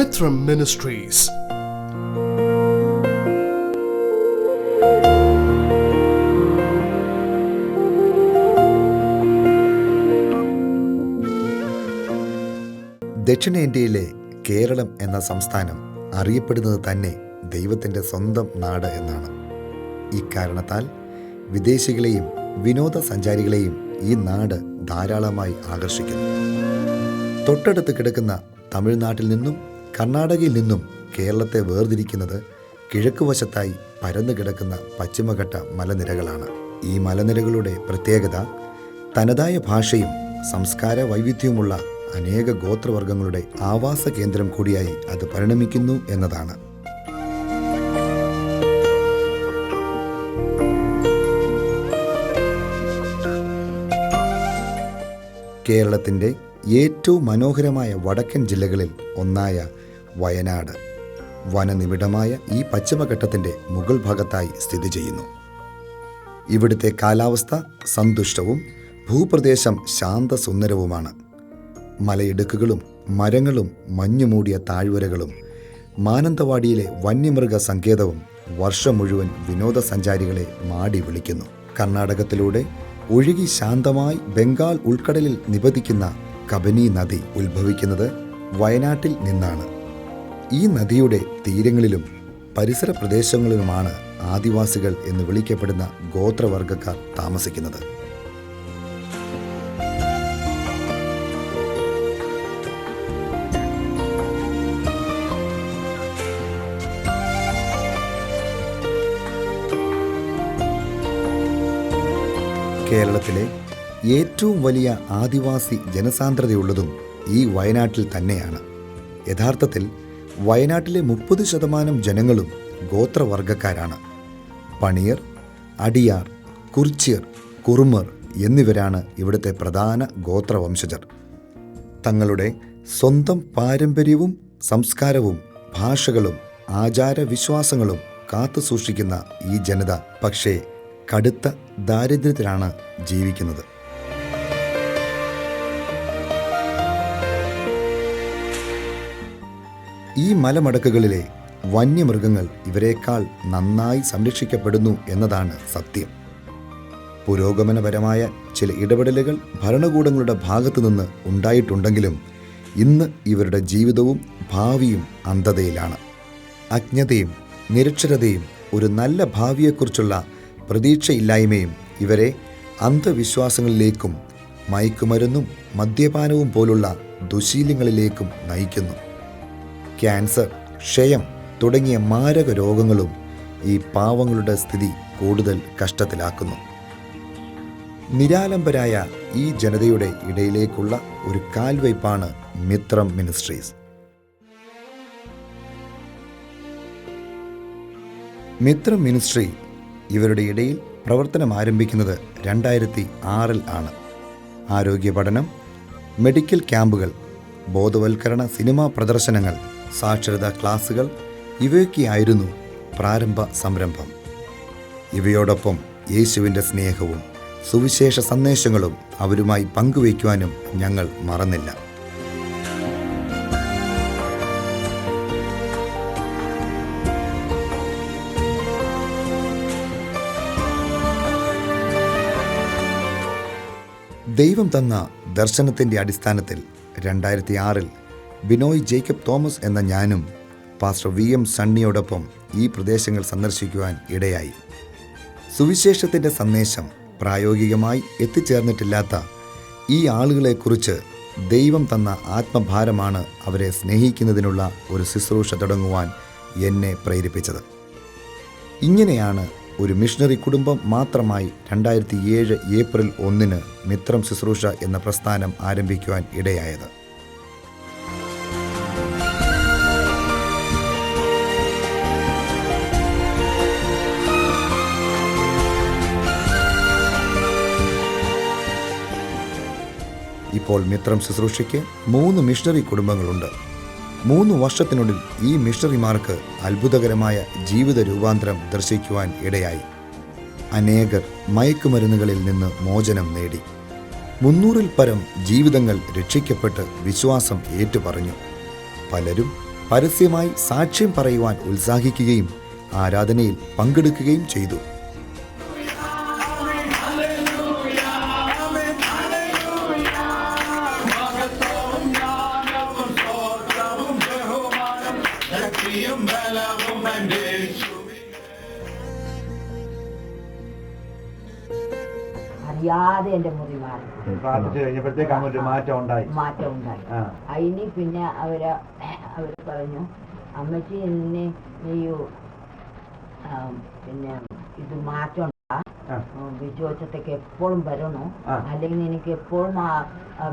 Mithram Ministries. ദക്ഷിണേന്ത്യയിലെ കേരളം എന്ന സംസ്ഥാനം അറിയപ്പെടുന്നത് തന്നെ ദൈവത്തിൻ്റെ സ്വന്തം നാട് എന്നാണ്. ഇക്കാരണത്താൽ വിദേശികളെയും വിനോദസഞ്ചാരികളെയും ഈ നാട് ധാരാളമായി ആകർഷിക്കുന്നു. തൊട്ടടുത്ത് കിടക്കുന്ന തമിഴ്നാട്ടിൽ നിന്നും കർണാടകയിൽ നിന്നും കേരളത്തെ വേർതിരിക്കുന്നത് കിഴക്കുവശത്തായി പരന്നു കിടക്കുന്ന പശ്ചിമഘട്ട മലനിരകളാണ്. ഈ മലനിരകളുടെ പ്രത്യേകത തനതായ ഭാഷയും സംസ്കാര വൈവിധ്യവുമുള്ള അനേക ഗോത്രവർഗങ്ങളുടെ ആവാസ കേന്ദ്രം കൂടിയായി അത് പരിണമിക്കുന്നു എന്നതാണ്. കേരളത്തിൻ്റെ ഏറ്റവും മനോഹരമായ വടക്കൻ ജില്ലകളിൽ ഒന്നായ വയനാട് വനനിബിഡമായ ഈ പശ്ചിമഘട്ടത്തിൻ്റെ മുകൾ ഭാഗത്തായി സ്ഥിതി ചെയ്യുന്നു. ഇവിടുത്തെ കാലാവസ്ഥ സന്തുഷ്ടവും ഭൂപ്രദേശം ശാന്തസുന്ദരവുമാണ്. മലയിടുക്കുകളും മരങ്ങളും മഞ്ഞുമൂടിയ താഴ്വരകളും മാനന്തവാടിയിലെ വന്യമൃഗ സങ്കേതവും വർഷം മുഴുവൻ വിനോദസഞ്ചാരികളെ മാടി വിളിക്കുന്നു. കർണാടകത്തിലൂടെ ഒഴുകി ശാന്തമായി ബംഗാൾ ഉൾക്കടലിൽ നിപതിക്കുന്ന കബനി നദി ഉത്ഭവിക്കുന്നത് വയനാട്ടിൽ നിന്നാണ്. ഈ നദിയുടെ തീരങ്ങളിലും പരിസര പ്രദേശങ്ങളിലുമാണ് ആദിവാസികൾ എന്ന് വിളിക്കപ്പെടുന്ന ഗോത്രവർഗക്കാർ താമസിക്കുന്നത്. കേരളത്തിലെ ഏറ്റവും വലിയ ആദിവാസി ജനസാന്ദ്രതയുള്ളതും ഈ വയനാട്ടിൽ തന്നെയാണ്. യഥാർത്ഥത്തിൽ വയനാട്ടിലെ 30% ജനങ്ങളും ഗോത്രവർഗക്കാരാണ്. പണിയർ, അടിയാർ, കുറിച്യർ, കുറുമർ എന്നിവരാണ് ഇവിടുത്തെ പ്രധാന ഗോത്രവംശജർ. തങ്ങളുടെ സ്വന്തം പാരമ്പര്യവും സംസ്കാരവും ഭാഷകളും ആചാരവിശ്വാസങ്ങളും കാത്തുസൂക്ഷിക്കുന്ന ഈ ജനത പക്ഷേ കടുത്ത ദാരിദ്ര്യത്തിലാണ് ജീവിക്കുന്നത്. ഈ മലമടക്കുകളിലെ വന്യമൃഗങ്ങൾ ഇവരെക്കാൾ നന്നായി സംരക്ഷിക്കപ്പെടുന്നു എന്നതാണ് സത്യം. പുരോഗമനപരമായ ചില ഇടപെടലുകൾ ഭരണകൂടങ്ങളുടെ ഭാഗത്തു നിന്ന് ഉണ്ടായിട്ടുണ്ടെങ്കിലും ഇന്ന് ഇവരുടെ ജീവിതവും ഭാവിയും അന്ധതയിലാണ്. അജ്ഞതയും നിരക്ഷരതയും ഒരു നല്ല ഭാവിയെക്കുറിച്ചുള്ള പ്രതീക്ഷയില്ലായ്മയും ഇവരെ അന്ധവിശ്വാസങ്ങളിലേക്കും മയക്കുമരുന്നും മദ്യപാനവും പോലുള്ള ദുശീലങ്ങളിലേക്കും നയിക്കുന്നു. ക്യാൻസർ, ക്ഷയം തുടങ്ങിയ മാരക രോഗങ്ങളും ഈ പാവങ്ങളുടെ സ്ഥിതി കൂടുതൽ കഷ്ടത്തിലാക്കുന്നു. നിരാലംബരായ ഈ ജനതയുടെ ഇടയിലേക്കുള്ള ഒരു കാൽവയ്പാണ് മിത്രം മിനിസ്ട്രീസ്. മിത്രം മിനിസ്ട്രി ഇവരുടെ ഇടയിൽ പ്രവർത്തനം ആരംഭിക്കുന്നത് 2006 ആണ്. ആരോഗ്യ പഠനം, മെഡിക്കൽ ക്യാമ്പുകൾ, ബോധവൽക്കരണ സിനിമാ പ്രദർശനങ്ങൾ, സാക്ഷരതാ ക്ലാസുകൾ ഇവയൊക്കെയായിരുന്നു പ്രാരംഭ സംരംഭം. ഇവയോടൊപ്പം യേശുവിൻ്റെ സ്നേഹവും സുവിശേഷ സന്ദേശങ്ങളും അവരുമായി പങ്കുവയ്ക്കുവാനും ഞങ്ങൾ മറന്നില്ല. ദൈവം തന്ന ദർശനത്തിൻ്റെ അടിസ്ഥാനത്തിൽ 2006 ബിനോയ് ജേക്കബ് തോമസ് എന്ന ഞാനും പാസ്റ്റർ VM സണ്ണിയോടൊപ്പം ഈ പ്രദേശങ്ങൾ സന്ദർശിക്കുവാൻ ഇടയായി. സുവിശേഷത്തിൻ്റെ സന്ദേശം പ്രായോഗികമായി എത്തിച്ചേർന്നിട്ടില്ലാത്ത ഈ ആളുകളെക്കുറിച്ച് ദൈവം തന്ന ആത്മഭാരമാണ് അവരെ സ്നേഹിക്കുന്നതിനുള്ള ഒരു ശുശ്രൂഷ തുടങ്ങുവാൻ എന്നെ പ്രേരിപ്പിച്ചത്. ഇങ്ങനെയാണ് ഒരു മിഷണറി കുടുംബം മാത്രമായി 2007 ഏപ്രിൽ 1 മിത്രം ശുശ്രൂഷ എന്ന പ്രസ്ഥാനം ആരംഭിക്കുവാൻ ഇടയായത്. ഇപ്പോൾ മിത്രം ശുശ്രൂഷയ്ക്ക് 3 മിഷണറി കുടുംബങ്ങളുണ്ട്. 3 വർഷത്തിനുള്ളിൽ ഈ മിഷണറിമാർക്ക് അത്ഭുതകരമായ ജീവിത രൂപാന്തരം ദർശിക്കുവാൻ ഇടയായി. അനേകർ മയക്കുമരുന്നുകളിൽ നിന്ന് മോചനം നേടി. 300-ൽ പരം ജീവിതങ്ങൾ രക്ഷിക്കപ്പെട്ട് വിശ്വാസം ഏറ്റുപറഞ്ഞു. പലരും പരസ്യമായി സാക്ഷ്യം പറയുവാൻ ഉത്സാഹിക്കുകയും ആരാധനയിൽ പങ്കെടുക്കുകയും ചെയ്തു. അറിയാതെ എൻ്റെ മുറി മാറി. പ്രാർത്ഥിച്ചു കഴിഞ്ഞപ്പോഴത്തേക്ക് അങ്ങോട്ട് മാറ്റം ഉണ്ടായി. അതിന് പിന്നെ അവര് പറഞ്ഞു, അമ്മച്ചി എന്നെ പിന്നെ ഇത് മാറ്റം വിശ്വാസത്തേക്ക് എപ്പോഴും വരണോ, അല്ലെങ്കിൽ എനിക്ക് എപ്പോഴും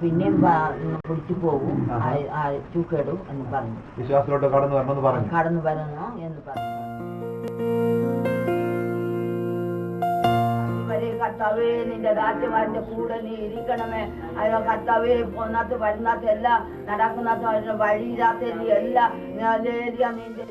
പിന്നെയും പിടിച്ചു പോകും, ചൂക്കേടും എന്ന് പറഞ്ഞു. വിശ്വാസത്തിലോട്ട് കടന്നു വരണോ എന്ന് പറഞ്ഞു. കർത്താവേ, നിന്റെ രാജ്യമാരുടെ കൂടെ നീ ഇരിക്കണമേ. അയ്യോ കർത്താവേ, പോന്നത്ത് വരുന്നത്ത് എല്ലാം നടക്കുന്നത് വഴിയില്ലാത്ത എല്ലാം നിന്റെ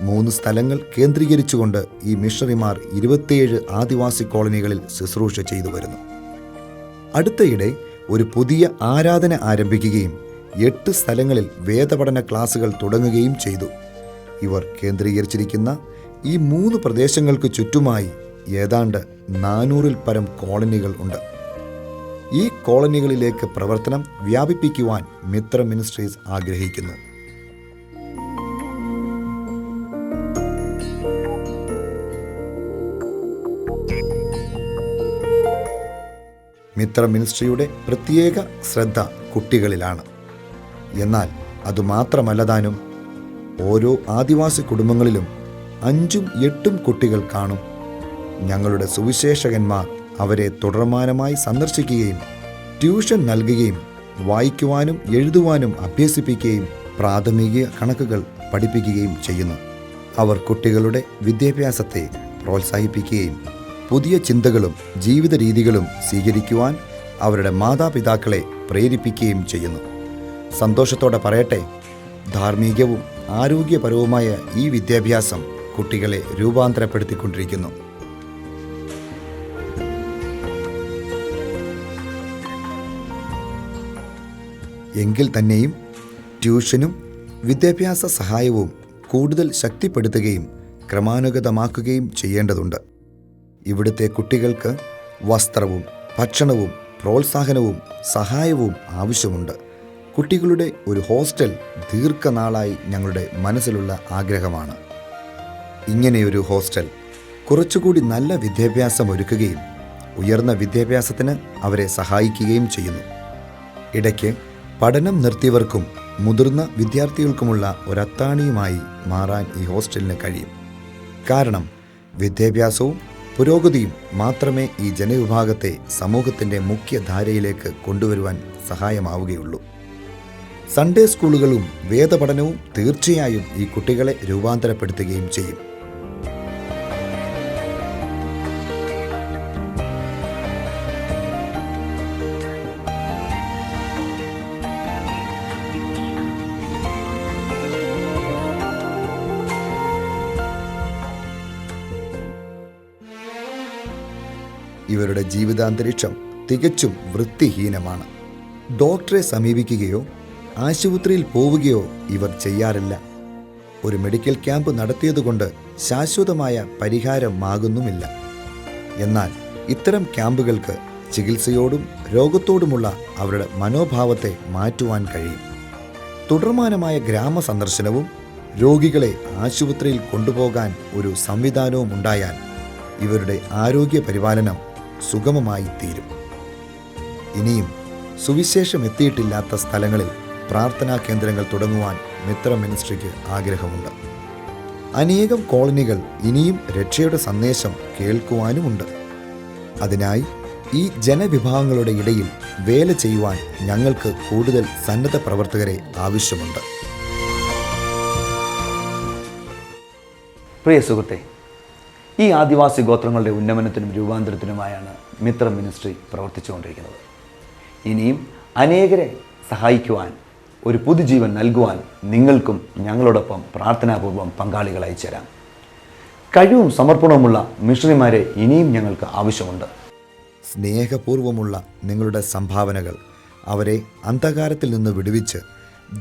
മൂന്ന് സ്ഥലങ്ങൾ കേന്ദ്രീകരിച്ചുകൊണ്ട് ഈ മിഷണറിമാർ 27 ആദിവാസി കോളനികളിൽ ശുശ്രൂഷ ചെയ്തു വരുന്നു. അടുത്തയിടെ ഒരു പുതിയ ആരാധന ആരംഭിക്കുകയും 8 സ്ഥലങ്ങളിൽ വേദപഠന ക്ലാസുകൾ തുടങ്ങുകയും ചെയ്തു. ഇവർ കേന്ദ്രീകരിച്ചിരിക്കുന്ന ഈ 3 പ്രദേശങ്ങൾക്ക് ചുറ്റുമായി ഏതാണ്ട് 400-ൽ പരം കോളനികൾ ഉണ്ട്. ഈ കോളനികളിലേക്ക് പ്രവർത്തനം വ്യാപിപ്പിക്കുവാൻ മിത്രം മിനിസ്ട്രീസ് ആഗ്രഹിക്കുന്നു. മിത്രം മിനിസ്ട്രിയുടെ പ്രത്യേക ശ്രദ്ധ കുട്ടികളിലാണ്. എന്നാൽ അതുമാത്രമല്ലതാനും ഓരോ ആദിവാസി കുടുംബങ്ങളിലും 5ഉം 8ഉം കുട്ടികൾ കാണും. ഞങ്ങളുടെ സുവിശേഷകന്മാർ അവരെ തുടർമാനമായി സന്ദർശിക്കുകയും ട്യൂഷൻ നൽകുകയും വായിക്കുവാനും എഴുതുവാനും അഭ്യസിപ്പിക്കുകയും പ്രാഥമിക കണക്കുകൾ പഠിപ്പിക്കുകയും ചെയ്യുന്നു. അവർ കുട്ടികളുടെ വിദ്യാഭ്യാസത്തെ പ്രോത്സാഹിപ്പിക്കുകയും പുതിയ ചിന്തകളും ജീവിത രീതികളും സ്വീകരിക്കുവാൻ അവരുടെ മാതാപിതാക്കളെ പ്രേരിപ്പിക്കുകയും ചെയ്യുന്നു. സന്തോഷത്തോടെ പറയട്ടെ, ധാർമ്മികവും ആരോഗ്യപരവുമായ ഈ വിദ്യാഭ്യാസം കുട്ടികളെ രൂപാന്തരപ്പെടുത്തിക്കൊണ്ടിരിക്കുന്നു. എങ്കിൽ തന്നെയും ട്യൂഷനും വിദ്യാഭ്യാസ സഹായവും കൂടുതൽ ശക്തിപ്പെടുത്തുകയും ക്രമാനുഗതമാക്കുകയും ചെയ്യേണ്ടതുണ്ട്. ഇവിടുത്തെ കുട്ടികൾക്ക് വസ്ത്രവും ഭക്ഷണവും പ്രോത്സാഹനവും സഹായവും ആവശ്യമുണ്ട്. കുട്ടികളുടെ ഒരു ഹോസ്റ്റൽ ദീർഘനാളായി ഞങ്ങളുടെ മനസ്സിലുള്ള ആഗ്രഹമാണ്. ഇങ്ങനെയൊരു ഹോസ്റ്റൽ കുറച്ചുകൂടി നല്ല വിദ്യാഭ്യാസം ഒരുക്കുകയും ഉയർന്ന വിദ്യാഭ്യാസത്തിന് അവരെ സഹായിക്കുകയും ചെയ്യുന്നു. ഇടയ്ക്ക് പഠനം നിർത്തിയവർക്കും മുതിർന്ന വിദ്യാർത്ഥികൾക്കുമുള്ള ഒരത്താണിയുമായി മാറാൻ ഈ ഹോസ്റ്റലിന് കഴിയും. കാരണം വിദ്യാഭ്യാസവും പുരോഗതിയും മാത്രമേ ഈ ജനവിഭാഗത്തെ സമൂഹത്തിൻ്റെ മുഖ്യധാരയിലേക്ക് കൊണ്ടുവരുവാൻ സഹായമാവുകയുള്ളൂ. സൺഡേ സ്കൂളുകളും വേദപഠനവും തീർച്ചയായും ഈ കുട്ടികളെ രൂപാന്തരപ്പെടുത്തുകയും ചെയ്യും. ഇവരുടെ ജീവിതാന്തരീക്ഷം തികച്ചും വൃത്തിഹീനമാണ്. ഡോക്ടറെ സമീപിക്കുകയോ ആശുപത്രിയിൽ പോവുകയോ ഇവർ ചെയ്യാറില്ല. ഒരു മെഡിക്കൽ ക്യാമ്പ് നടത്തിയതുകൊണ്ട് ശാശ്വതമായ പരിഹാരമാകുന്നുമില്ല. എന്നാൽ ഇത്തരം ക്യാമ്പുകൾക്ക് ചികിത്സയോടും രോഗത്തോടുമുള്ള അവരുടെ മനോഭാവത്തെ മാറ്റുവാൻ കഴിയും. തുടർമാനമായ ഗ്രാമസന്ദർശനവും രോഗികളെ ആശുപത്രിയിൽ കൊണ്ടുപോകാൻ ഒരു സംവിധാനവും ഉണ്ടായാൽ ഇവരുടെ ആരോഗ്യ പരിപാലനം സുഗമമായി തീരും. ഇനിയും സുവിശേഷം എത്തിയിട്ടില്ലാത്ത സ്ഥലങ്ങളിൽ പ്രാർത്ഥനാ കേന്ദ്രങ്ങൾ തുടങ്ങുവാൻ മിത്രം മിനിസ്ട്രിക്ക് ആഗ്രഹമുണ്ട്. അനേകം കോളനികൾ ഇനിയും രക്ഷയുടെ സന്ദേശം കേൾക്കുവാനുമുണ്ട്. അതിനായി ഈ ജനവിഭാഗങ്ങളുടെ ഇടയിൽ വേല ചെയ്യുവാൻ ഞങ്ങൾക്ക് കൂടുതൽ സന്നദ്ധ പ്രവർത്തകരെ ആവശ്യമുണ്ട്. പ്രിയ സുഹൃത്തെ, ഈ ആദിവാസി ഗോത്രങ്ങളുടെ ഉന്നമനത്തിനും രൂപാന്തരത്തിനുമായാണ് മിത്രം മിനിസ്ട്രി പ്രവർത്തിച്ചുകൊണ്ടിരിക്കുന്നത്. ഇനിയും അനേകരെ സഹായിക്കുവാൻ ഒരു പുതുജീവൻ നൽകുവാൻ നിങ്ങൾക്കും ഞങ്ങളോടൊപ്പം പ്രാർത്ഥനാപൂർവ്വം പങ്കാളികളായി ചേരാം. കഴിവും സമർപ്പണവുമുള്ള മിഷണറിമാരെ ഇനിയും ഞങ്ങൾക്ക് ആവശ്യമുണ്ട്. സ്നേഹപൂർവമുള്ള നിങ്ങളുടെ സംഭാവനകൾ അവരെ അന്ധകാരത്തിൽ നിന്ന് വിടുവിച്ച്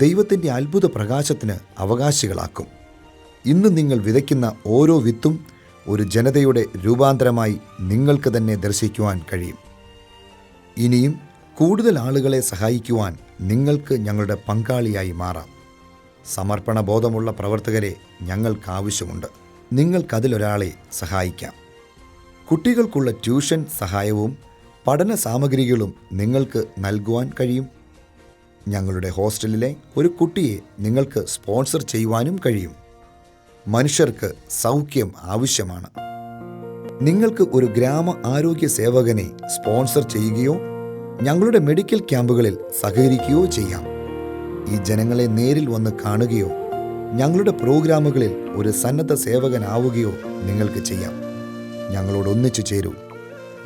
ദൈവത്തിൻ്റെ അത്ഭുത പ്രകാശത്തിന് അവകാശികളാക്കും. ഇന്ന് നിങ്ങൾ വിതയ്ക്കുന്ന ഓരോ വിത്തും ഒരു ജനതയുടെ രൂപാന്തരമായി നിങ്ങൾക്ക് തന്നെ ദർശിക്കുവാൻ കഴിയും. ഇനിയും കൂടുതൽ ആളുകളെ സഹായിക്കുവാൻ നിങ്ങൾക്ക് ഞങ്ങളുടെ പങ്കാളിയായി മാറാം. സമർപ്പണ ബോധമുള്ള പ്രവർത്തകരെ ഞങ്ങൾക്ക് ആവശ്യമുണ്ട്. നിങ്ങൾക്കതിലൊരാളെ സഹായിക്കാം. കുട്ടികൾക്കുള്ള ട്യൂഷൻ സഹായവും പഠന സാമഗ്രികളും നിങ്ങൾക്ക് നൽകുവാൻ കഴിയും. ഞങ്ങളുടെ ഹോസ്റ്റലിലെ ഒരു കുട്ടിയെ നിങ്ങൾക്ക് സ്പോൺസർ ചെയ്യുവാനും കഴിയും. മനുഷ്യർക്ക് സൗഖ്യം ആവശ്യമാണ്. നിങ്ങൾക്ക് ഒരു ഗ്രാമ ആരോഗ്യ സേവകനെ സ്പോൺസർ ചെയ്യുകയോ ഞങ്ങളുടെ മെഡിക്കൽ ക്യാമ്പുകളിൽ സഹകരിക്കുകയോ ചെയ്യാം. ഈ ജനങ്ങളെ നേരിൽ വന്ന് കാണുകയോ ഞങ്ങളുടെ പ്രോഗ്രാമുകളിൽ ഒരു സന്നദ്ധ സേവകനാവുകയോ നിങ്ങൾക്ക് ചെയ്യാം. ഞങ്ങളോട് ഒന്നിച്ചു ചേരൂ.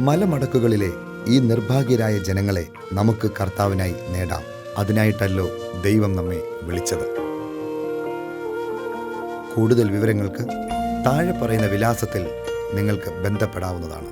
മലമടക്കുകളിലെ ഈ നിർഭാഗ്യരായ ജനങ്ങളെ നമുക്ക് കർത്താവിനായി നേടാം. അതിനായിട്ടല്ലോ ദൈവം നമ്മെ വിളിച്ചത്. കൂടുതൽ വിവരങ്ങൾക്ക് താഴെ പറയുന്ന വിലാസത്തിൽ നിങ്ങൾക്ക് ബന്ധപ്പെടാവുന്നതാണ്.